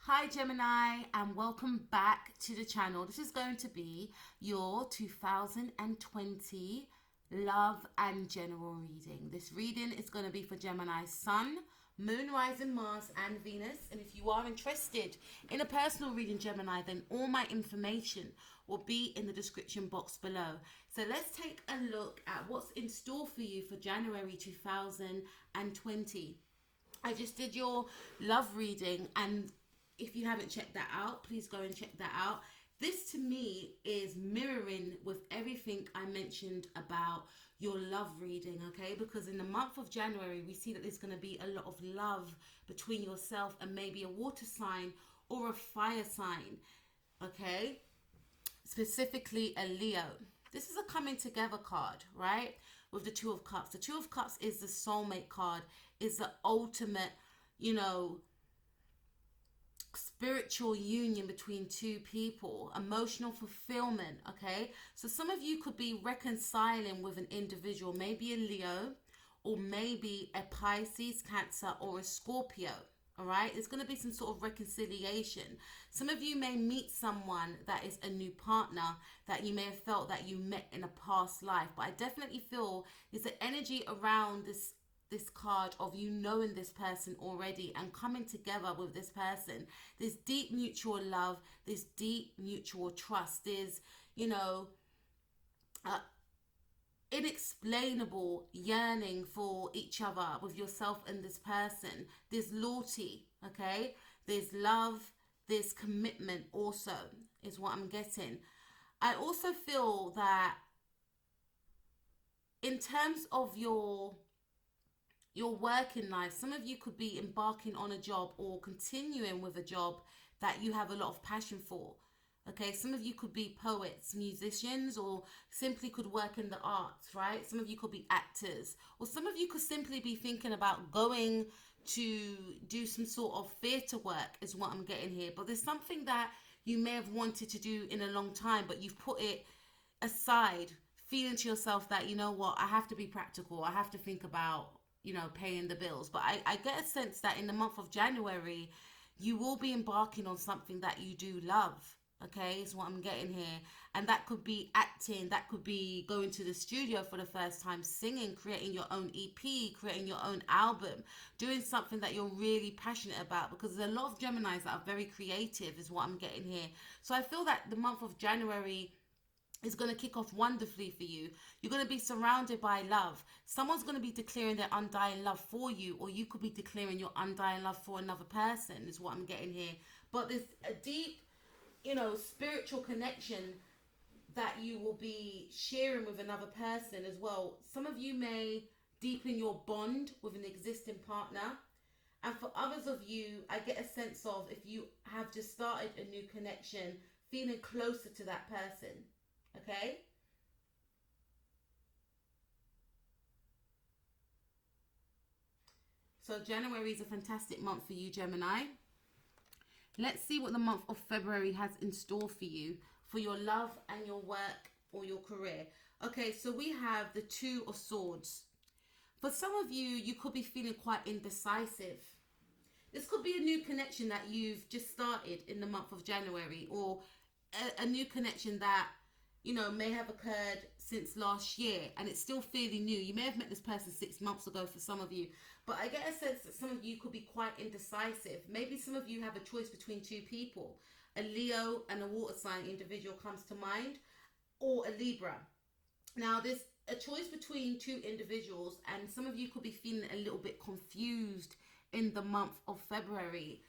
Hi Gemini, and welcome back to the channel. This is going to be your 2020 love and general reading. This reading is going to be for Gemini Sun, Moon, Rising, Mars and Venus. And if you are interested in a personal reading, Gemini, then all my information will be in the description box below. So let's take a look at what's in store for you for January 2020. I just did your love reading, and if you haven't checked that out, please go and check that out. This to me is mirroring with everything I mentioned about your love reading, okay? Because in the month of January, we see that there's going to be a lot of love between yourself and maybe a water sign or a fire sign, okay? Specifically a Leo. This is a coming together card, right? With the Two of Cups. The Two of Cups is the soulmate card, is the ultimate, spiritual union between two people, emotional fulfillment. Okay, so some of you could be reconciling with an individual, maybe a Leo or maybe a Pisces, Cancer, or a Scorpio. All right, there's going to be some sort of reconciliation. Some of you may meet someone that is a new partner that you may have felt that you met in a past life, but I definitely feel there's an energy around this card of you knowing this person already and coming together with this person. There's deep mutual love, there's deep mutual trust, there's uh, inexplainable yearning for each other with yourself and this person. There's loyalty, okay? There's love, there's commitment also, is what I'm getting. I also feel that in terms of your working life, some of you could be embarking on a job or continuing with a job that you have a lot of passion for. Okay, some of you could be poets, musicians, or simply could work in the arts, right? Some of you could be actors, or some of you could simply be thinking about going to do some sort of theatre work, is what I'm getting here. But there's something that you may have wanted to do in a long time, but you've put it aside, feeling to yourself that, you know what, I have to be practical, I have to think about paying the bills. But I get a sense that in the month of January, you will be embarking on something that you do love. Okay, is what I'm getting here. And that could be acting, that could be going to the studio for the first time, singing, creating your own EP, creating your own album, doing something that you're really passionate about, because there's a lot of Geminis that are very creative, is what I'm getting here. So I feel that the month of January is going to kick off wonderfully for you. You're going to be surrounded by love. Someone's going to be declaring their undying love for you, or you could be declaring your undying love for another person, is what I'm getting here. But there's a deep, spiritual connection that you will be sharing with another person as well. Some of you may deepen your bond with an existing partner. And for others of you, I get a sense of, if you have just started a new connection, feeling closer to that person. Okay? So January is a fantastic month for you, Gemini. Let's see what the month of February has in store for you, for your love and your work or your career. Okay, so we have the Two of Swords. For some of you, you could be feeling quite indecisive. This could be a new connection that you've just started in the month of January, or a new connection that may have occurred since last year and it's still fairly new. You may have met this person 6 months ago for some of you, but I get a sense that some of you could be quite indecisive. Maybe some of you have a choice between two people. A Leo and a water sign individual comes to mind, or a Libra. Now there's a choice between two individuals, and some of you could be feeling a little bit confused in the month of February.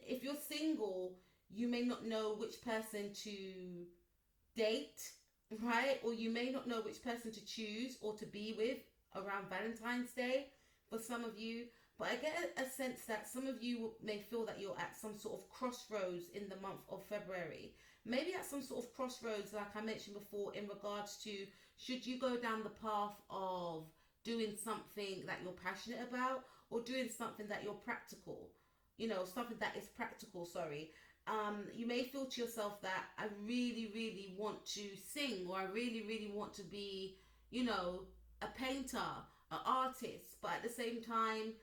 If you're single, you may not know which person to date, right? Or you may not know which person to choose or to be with around Valentine's Day for some of you. But I get a sense that some of you may feel that you're at some sort of crossroads in the month of February. Maybe at some sort of crossroads, like I mentioned before, in regards to, should you go down the path of doing something that you're passionate about, or doing something that you're practical, something that is practical, sorry. You may feel to yourself that I really, really want to sing, or I really, really want to be, a painter, an artist, but at the same time,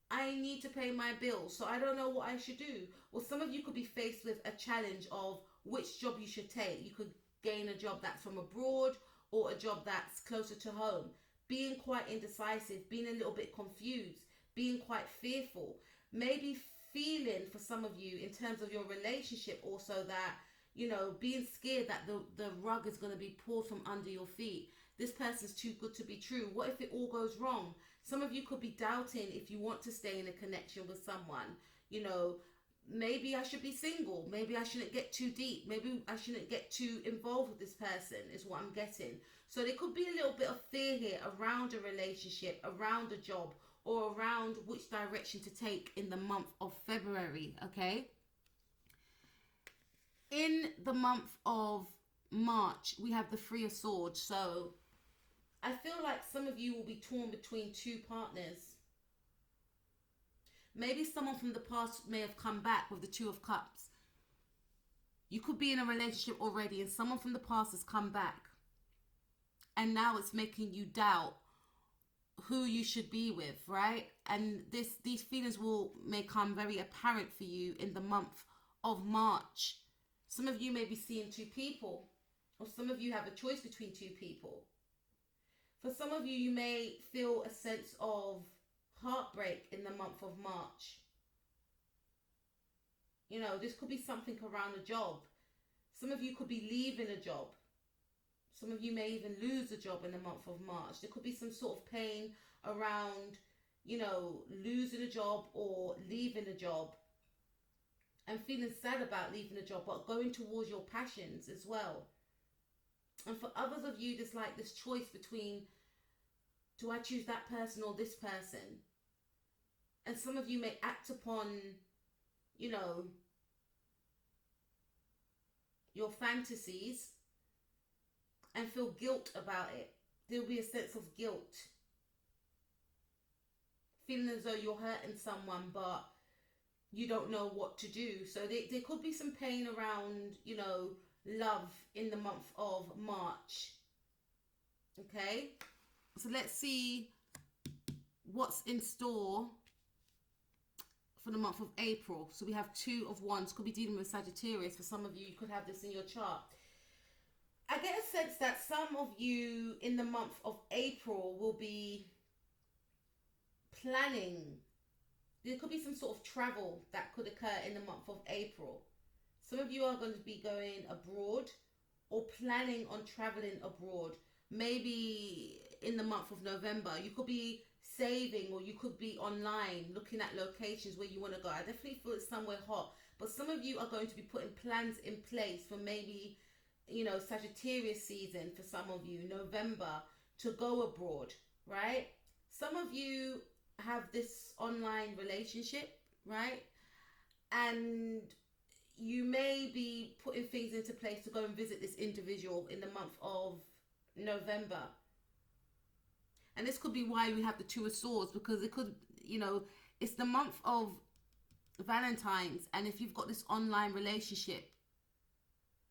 I need to pay my bills, so I don't know what I should do. Or some of you could be faced with a challenge of which job you should take. You could gain a job that's from abroad or a job that's closer to home. Being quite indecisive, being a little bit confused, being quite fearful. Maybe feeling for some of you in terms of your relationship also that, you know, being scared that the rug is going to be pulled from under your feet. This person's too good to be true. What if it all goes wrong? Some of you could be doubting if you want to stay in a connection with someone. You know, maybe I should be single. Maybe I shouldn't get too deep. Maybe I shouldn't get too involved with this person, is what I'm getting. So there could be a little bit of fear here around a relationship, around a job, or around which direction to take in the month of February, okay? In the month of March, we have the Three of Swords. So I feel like some of you will be torn between two partners. Maybe someone from the past may have come back with the Two of Cups. You could be in a relationship already and someone from the past has come back. And now it's making you doubt who you should be with, right? And these feelings may come very apparent for you in the month of March. Some of you may be seeing two people, or some of you have a choice between two people. For some of you, you may feel a sense of heartbreak in the month of March. You know, this could be something around a job. Some of you could be leaving a job. Some of you may even lose a job in the month of March. There could be some sort of pain around, you know, losing a job or leaving a job and feeling sad about leaving a job, but going towards your passions as well. And for others of you, there's like this choice between, do I choose that person or this person? And some of you may act upon, you know, your fantasies and feel guilt about it. There'll be a sense of guilt. Feeling as though you're hurting someone, but you don't know what to do. So there could be some pain around, you know, love in the month of March. Okay? So let's see what's in store for the month of April. So we have Two of Wands. Could be dealing with Sagittarius. For some of you, you could have this in your chart. I get a sense that some of you in the month of April will be planning. There could be some sort of travel that could occur in the month of April. Some of you are going to be going abroad or planning on traveling abroad. Maybe in the month of November. You could be saving, or you could be online looking at locations where you want to go. I definitely feel it's somewhere hot. But some of you are going to be putting plans in place for maybe, you know, Sagittarius season for some of you, November, to go abroad, right? Some of you have this online relationship, right? And you may be putting things into place to go and visit this individual in the month of November. And this could be why we have the Two of Swords, because it could, you know, it's the month of Valentine's, and if you've got this online relationship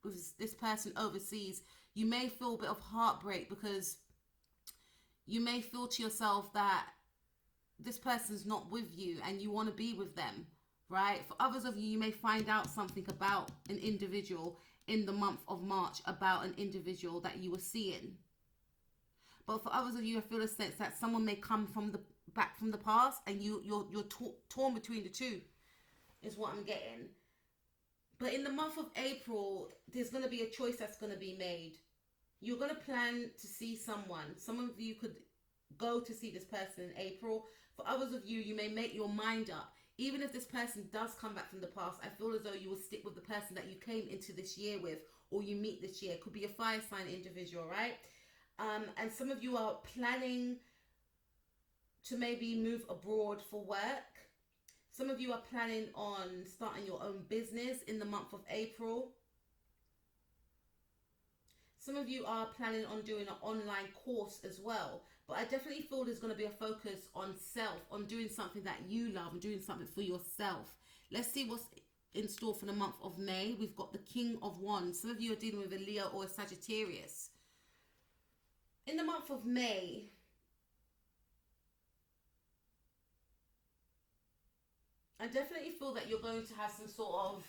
with this person overseas, you may feel a bit of heartbreak, because you may feel to yourself that this person's not with you and you want to be with them, right? For others of you, you may find out something about an individual in the month of March, about an individual that you were seeing. But for others of you, I feel a sense that someone may come back from the past, and you're torn between the two, is what I'm getting. But in the month of April, there's going to be a choice that's going to be made. You're going to plan to see someone. Some of you could go to see this person in April. For others of you, you may make your mind up. Even if this person does come back from the past, I feel as though you will stick with the person that you came into this year with, or you meet this year. It could be a fire sign individual, right? And some of you are planning to maybe move abroad for work. Some of you are planning on starting your own business in the month of April. Some of you are planning on doing an online course as well. But I definitely feel there's going to be a focus on self, on doing something that you love and doing something for yourself. Let's see what's in store for the month of May. We've got the King of Wands. Some of you are dealing with a Leo or a Sagittarius. In the month of May, I definitely feel that you're going to have some sort of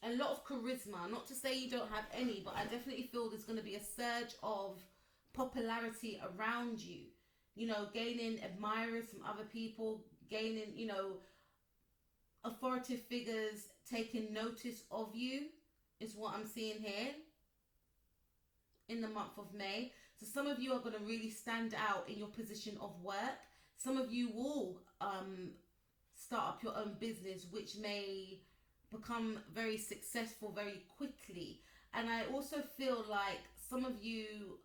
a lot of charisma. Not to say you don't have any, but I definitely feel there's going to be a surge of popularity around you. You know, gaining admirers from other people, gaining, you know, authoritative figures taking notice of you is what I'm seeing here in the month of May. So some of you are going to really stand out in your position of work. Some of you will start up your own business, which may become very successful very quickly. And I also feel like some of you,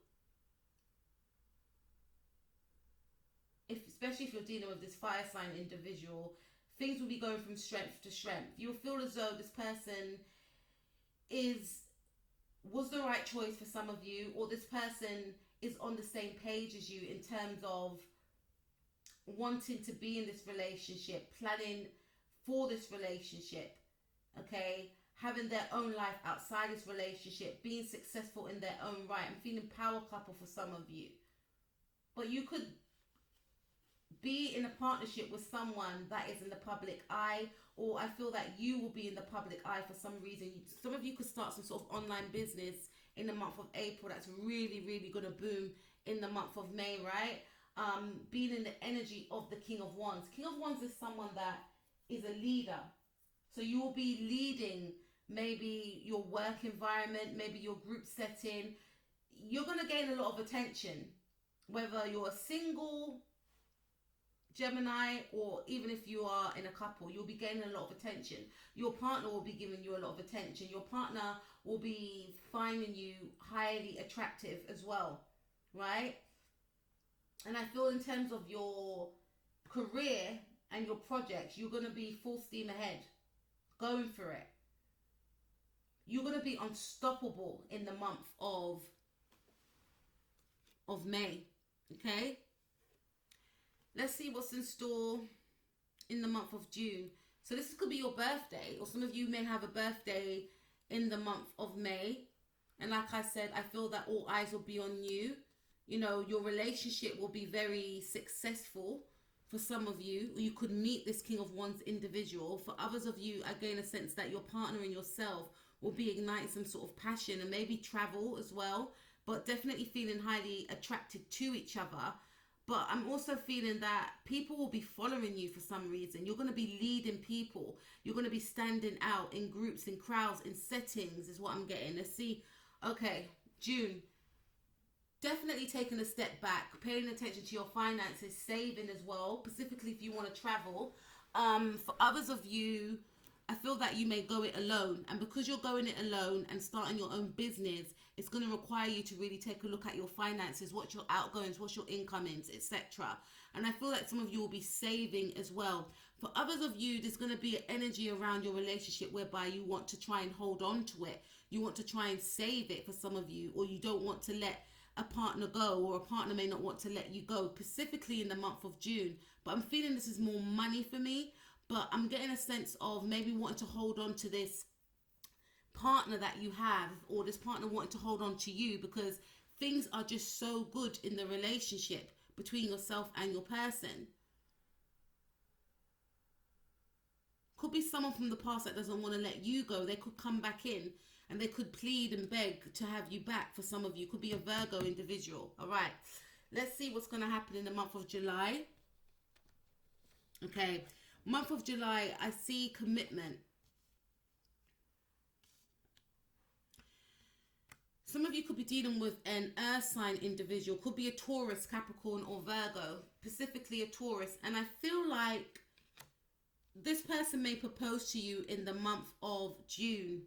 especially if you're dealing with this fire sign individual, things will be going from strength to strength. You'll feel as though this person was the right choice for some of you, or this person is on the same page as you in terms of wanting to be in this relationship, planning for this relationship, okay, having their own life outside this relationship, being successful in their own right. I'm feeling power couple for some of you. But you could be in a partnership with someone that is in the public eye, or I feel that you will be in the public eye for some reason. Some of you could start some sort of online business in the month of April that's really, really going to boom in the month of May, right? Being in the energy of the King of Wands. King of Wands is someone that is a leader. So you will be leading maybe your work environment, maybe your group setting. You're going to gain a lot of attention, whether you're a single Gemini, or even if you are in a couple, you'll be gaining a lot of attention. Your partner will be giving you a lot of attention. Your partner will be finding you highly attractive as well, right? And I feel in terms of your career and your projects, you're going to be full steam ahead, going for it. You're going to be unstoppable in the month of May, okay? Let's see what's in store in the month of June. So this could be your birthday, or some of you may have a birthday in the month of May. And like I said, I feel that all eyes will be on you. You know, your relationship will be very successful for some of you. You could meet this King of Wands individual. For others of you, I gain a sense that your partner and yourself will be igniting some sort of passion and maybe travel as well. But definitely feeling highly attracted to each other. But I'm also feeling that people will be following you for some reason. You're going to be leading people. You're going to be standing out in groups, in crowds, in settings is what I'm getting. Let's see. Okay, June. Definitely taking a step back, paying attention to your finances, saving as well, specifically if you want to travel. For others of you, I feel that you may go it alone. And because you're going it alone and starting your own business, it's going to require you to really take a look at your finances, what's your outgoings, what's your incomings, etc. And I feel like some of you will be saving as well. For others of you, there's going to be an energy around your relationship whereby you want to try and hold on to it. You want to try and save it for some of you, or you don't want to let a partner go, or a partner may not want to let you go, specifically in the month of June. But I'm feeling this is more money for me. But I'm getting a sense of maybe wanting to hold on to this partner that you have, or this partner wanting to hold on to you because things are just so good in the relationship between yourself and your person. Could be someone from the past that doesn't want to let you go. They could come back in and they could plead and beg to have you back. For some of you, could be a Virgo individual. All right, let's see what's going to happen in the month of July. Okay. Month of July, I see commitment. Some of you could be dealing with an earth sign individual. Could be a Taurus, Capricorn, or Virgo. Specifically a Taurus. And I feel like this person may propose to you in the month of June.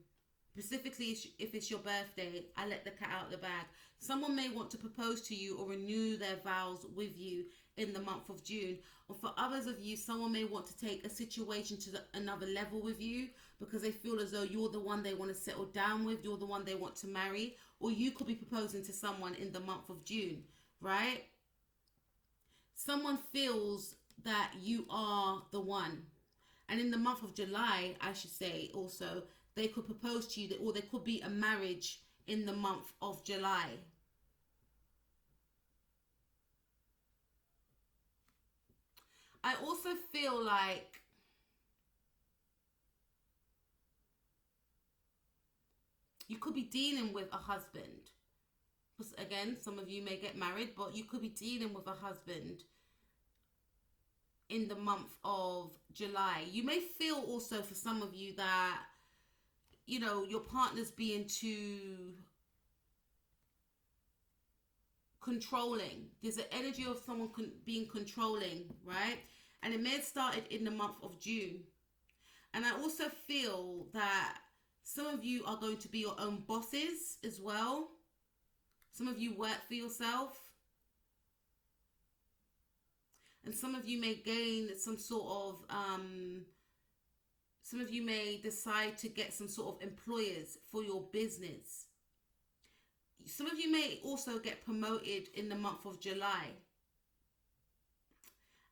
Specifically if it's your birthday. I let the cat out of the bag. Someone may want to propose to you or renew their vows with you in the month of June. Or for others of you, someone may want to take a situation to another level with you because they feel as though you're the one they want to settle down with, you're the one they want to marry, or you could be proposing to someone in the month of June, right? Someone feels that you are the one. And in the month of July, I should say also, they could propose to you, or there could be a marriage in the month of July. I also feel like you could be dealing with a husband. Because again, some of you may get married, but you could be dealing with a husband in the month of July. You may feel also for some of you that, you know, your partner's being too controlling. There's an energy of someone being controlling, right? And it may have started in the month of June. And I also feel that some of you are going to be your own bosses as well. Some of you work for yourself. And some of you may gain some sort of, some of you may decide to get some sort of employers for your business. Some of you may also get promoted in the month of July.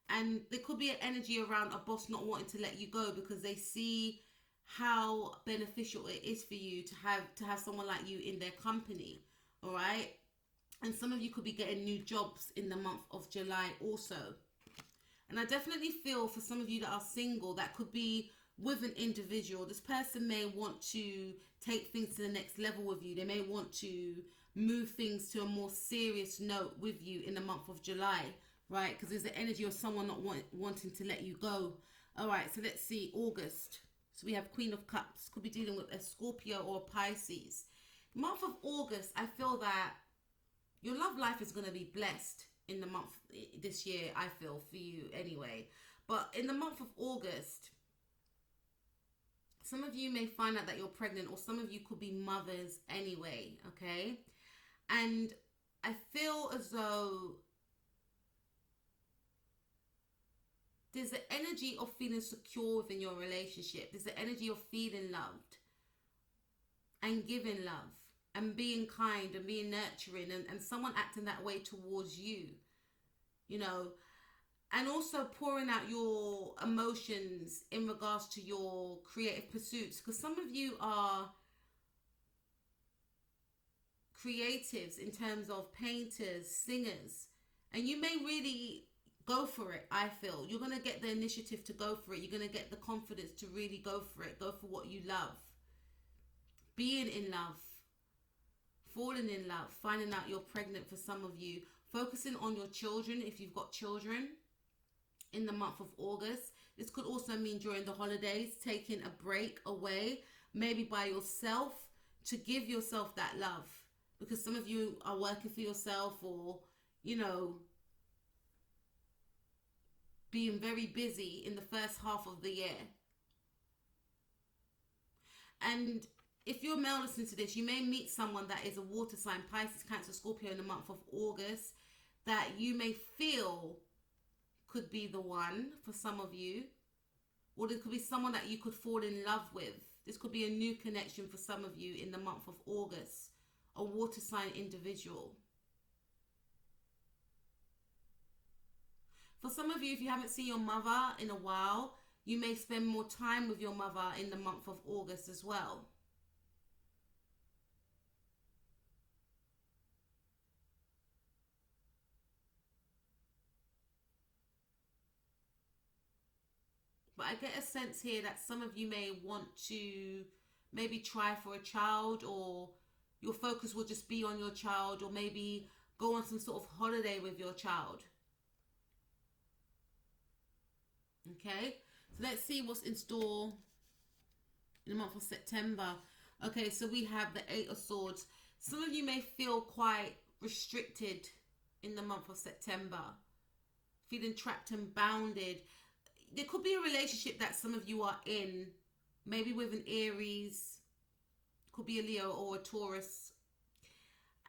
And there could be an energy around a boss not wanting to let you go because they see how beneficial it is for you to have someone like you in their company. All right. And some of you could be getting new jobs in the month of July also. And I definitely feel for some of you that are single, that could be with an individual. This person may want to take things to the next level with you. They may want to move things to a more serious note with you in the month of July, right? Because there's the energy of someone not wanting to let you go. All right, so let's see, August. So we have Queen of Cups. Could be dealing with a Scorpio or a Pisces. The month of August, I feel that your love life is going to be blessed in the month this year, I feel, for you anyway. But in the month of August, some of you may find out that you're pregnant, or some of you could be mothers anyway, okay? And I feel as though there's the energy of feeling secure within your relationship. There's the energy of feeling loved and giving love and being kind and being nurturing, and someone acting that way towards you, you know, and also pouring out your emotions in regards to your creative pursuits. Because some of you are creatives in terms of painters, singers, and you may really go for it. I feel you're going to get the initiative to go for it. You're going to get the confidence to really go for it. Go for what you love. Being in love. Falling in love. Finding out you're pregnant for some of you. Focusing on your children if you've got children in the month of August. This could also mean during the holidays, taking a break away, maybe by yourself, to give yourself that love. Because some of you are working for yourself, or, you know, being very busy in the first half of the year. And if you're male listening to this, you may meet someone that is a water sign, Pisces, Cancer, Scorpio in the month of August, that you may feel could be the one for some of you. Or there could be someone that you could fall in love with. This could be a new connection for some of you in the month of August. A water sign individual. For some of you, if you haven't seen your mother in a while, you may spend more time with your mother in the month of August as well. But I get a sense here that some of you may want to maybe try for a child, or your focus will just be on your child, or maybe go on some sort of holiday with your child. Okay, so let's see what's in store in the month of September. Okay, so we have the Eight of Swords. Some of you may feel quite restricted in the month of September, feeling trapped and bounded. There could be a relationship that some of you are in, maybe with an Aries, could be a Leo or a Taurus,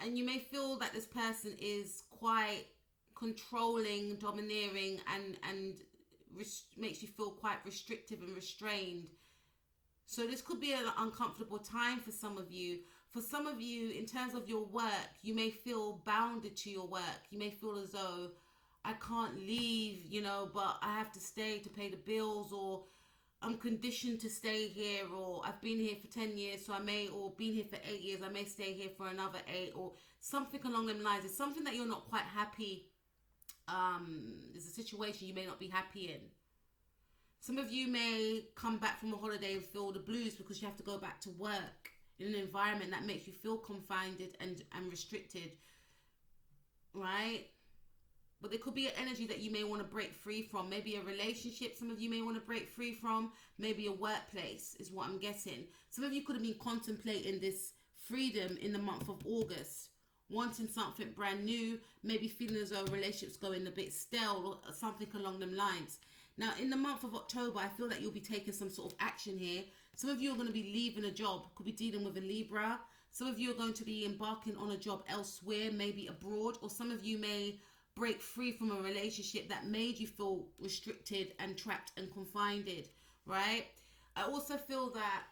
and you may feel that this person is quite controlling, domineering, and makes you feel quite restrictive and restrained. So this could be an uncomfortable time for some of you. For some of you, in terms of your work, you may feel bounded to your work. You may feel as though, I can't leave, you know, but I have to stay to pay the bills, or I'm conditioned to stay here, or I've been here for 10 years, so I may, or been here for 8 years, I may stay here for another 8, or something along them lines. It's something that you're not quite happy There's a situation you may not be happy in. Some of you may come back from a holiday and feel the blues because you have to go back to work in an environment that makes you feel confined and restricted, right? But there could be an energy that you may want to break free from. Maybe a relationship some of you may want to break free from. Maybe a workplace is what I'm getting. Some of you could have been contemplating this freedom in the month of August, wanting something brand new, maybe feeling as though relationships going a bit stale or something along them lines. Now, in the month of October, I feel that you'll be taking some sort of action here. Some of you are going to be leaving a job, could be dealing with a Libra. Some of you are going to be embarking on a job elsewhere, maybe abroad, or some of you may break free from a relationship that made you feel restricted and trapped and confined, right? I also feel that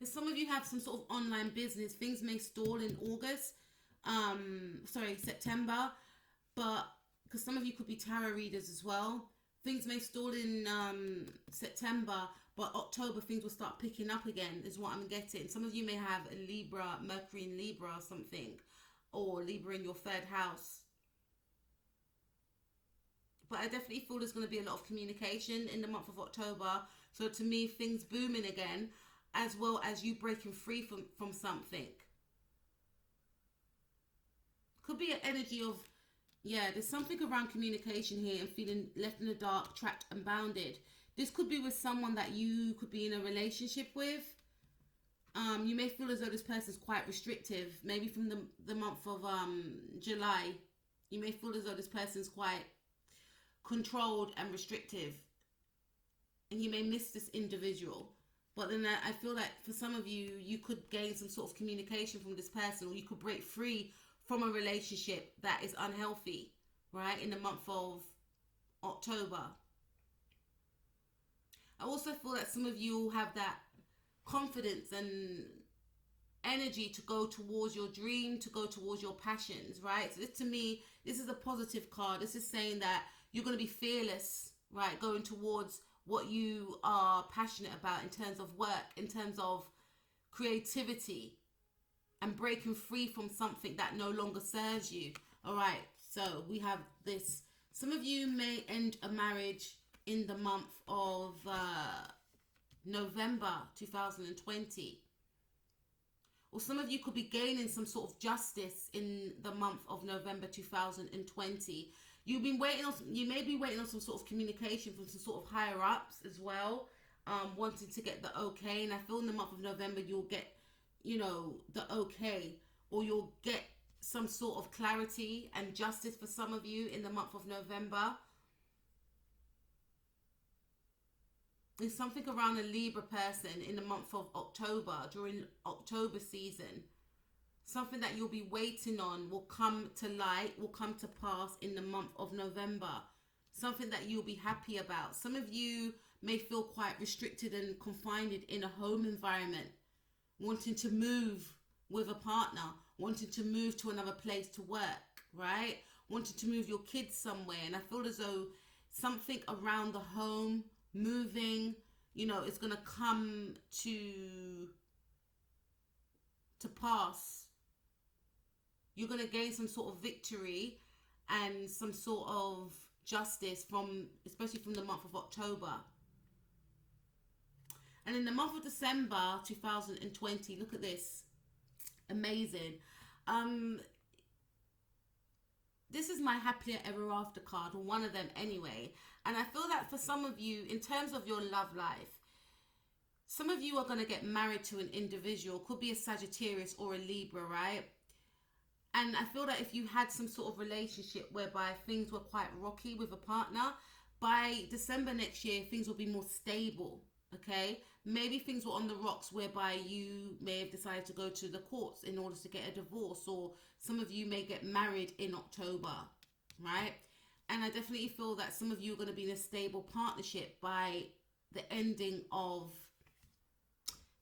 if some of you have some sort of online business, things may stall in September, but because some of you could be tarot readers as well, things may stall in September, but October things will start picking up again is what I'm getting. Some of you may have a Libra, Mercury in Libra or something, or Libra in your third house. But I definitely feel there's going to be a lot of communication in the month of October. So to me, things booming again, as well as you breaking free from something. Could be an energy of, yeah, there's something around communication here and feeling left in the dark, trapped and bounded. This could be with someone that you could be in a relationship with. You may feel as though this person's quite restrictive. Maybe from the month of July, you may feel as though this person's quite controlled and restrictive. And you may miss this individual. But then I feel like for some of you, you could gain some sort of communication from this person, or you could break free from a relationship that is unhealthy, right, in the month of October. I also feel that some of you have that confidence and energy to go towards your dream, to go towards your passions, right? So this, to me, this is a positive card. This is saying that you're going to be fearless, right, going towards what you are passionate about in terms of work, in terms of creativity, and breaking free from something that no longer serves you. All right, so we have this. Some of you may end a marriage in the month of November 2020. Or some of you could be gaining some sort of justice in the month of November 2020. You may be waiting on some sort of communication from some sort of higher ups as well, wanting to get the okay. And I feel in the month of November you'll get, the okay, or you'll get some sort of clarity and justice for some of you in the month of November. There's something around a Libra person in the month of October, during October season. Something that you'll be waiting on will come to light, will come to pass in the month of November. Something that you'll be happy about. Some of you may feel quite restricted and confined in a home environment, wanting to move with a partner, wanting to move to another place to work, right? Wanting to move your kids somewhere. And I feel as though something around the home, moving, is going to come to pass. You're going to gain some sort of victory and some sort of justice especially from the month of October. And in the month of December 2020, look at this. Amazing. This is my happier ever after card, or one of them anyway. And I feel that for some of you, in terms of your love life, some of you are going to get married to an individual. Could be a Sagittarius or a Libra, right? And I feel that if you had some sort of relationship whereby things were quite rocky with a partner, by December next year, things will be more stable, okay? Maybe things were on the rocks whereby you may have decided to go to the courts in order to get a divorce, or some of you may get married in October, right? And I definitely feel that some of you are going to be in a stable partnership by the ending of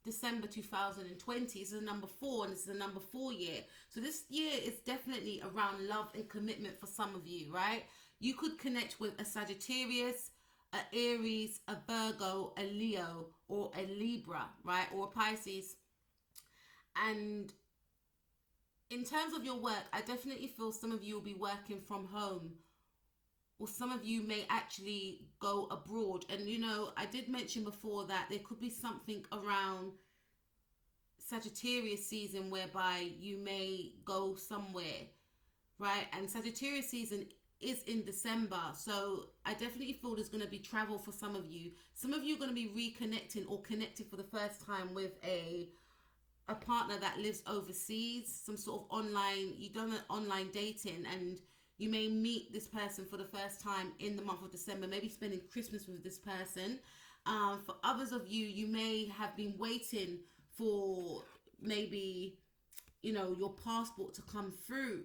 December 2020. This is a number 4, and this is a number 4 year. So this year is definitely around love and commitment for some of you, right? You could connect with a Sagittarius, a Aries, a Virgo, a Leo, or a Libra, right? Or a Pisces. And in terms of your work, I definitely feel some of you will be working from home, or some of you may actually go abroad. And you know, I did mention before that there could be something around Sagittarius season whereby you may go somewhere, right? And Sagittarius season is in December, so I definitely feel there's going to be travel for some of you. Some of you are going to be reconnecting or connecting for the first time with a partner that lives overseas, some sort of online, you've done an online dating, and you may meet this person for the first time in the month of December, maybe spending Christmas with this person. For others of you, you may have been waiting for maybe, you know, your passport to come through,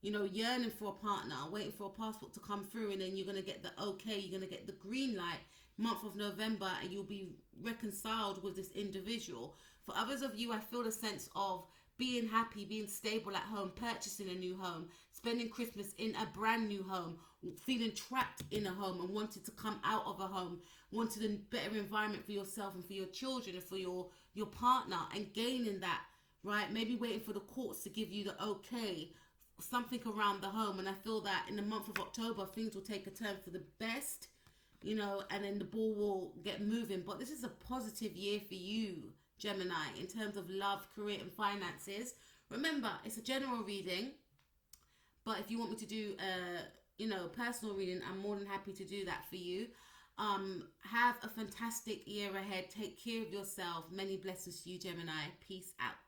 you know, yearning for a partner, waiting for a passport to come through, and then you're going to get the okay, you're going to get the green light month of November, and you'll be reconciled with this individual. For others of you, I feel a sense of being happy, being stable at home, purchasing a new home, spending Christmas in a brand new home, feeling trapped in a home and wanting to come out of a home, wanting a better environment for yourself and for your children and for your partner, and gaining that, right? Maybe waiting for the courts to give you the okay, something around the home. And I feel that in the month of October, things will take a turn for the best, you know, and then the ball will get moving. But this is a positive year for you, Gemini, in terms of love, career, and finances. Remember, it's a general reading, but if you want me to do a personal reading, I'm more than happy to do that for you. Have a fantastic year ahead. Take care of yourself. Many blessings to you, Gemini. Peace out.